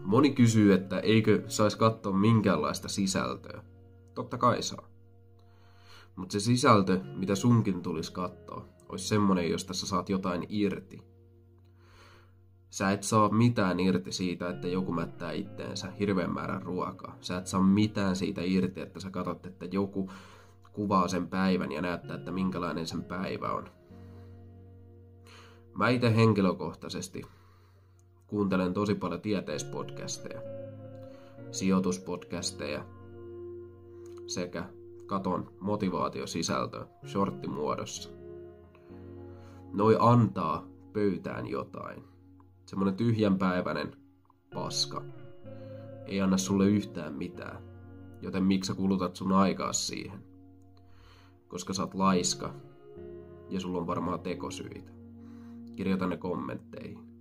Moni kysyy, että eikö saisi katsoa minkäänlaista sisältöä. Totta kai saa. Mutta se sisältö, mitä sunkin tulisi katsoa, olisi semmonen, josta sä saat jotain irti. Sä et saa mitään irti siitä, että joku mättää itteensä hirveän määrän ruokaa. Sä et saa mitään siitä irti, että sä katsot, että joku kuvaa sen päivän ja näyttää, että minkälainen sen päivä on. Mä itse henkilökohtaisesti kuuntelen tosi paljon tieteispodcasteja, sijoituspodcasteja sekä katon motivaatiosisältöä shorttimuodossa. Noi antaa pöytään jotain. Semmonen tyhjänpäiväinen paska ei anna sulle yhtään mitään, joten miksi sä kulutat sun aikaa siihen? Koska sä oot laiska ja sulla on varmaan tekosyitä. Kirjoita ne kommentteihin.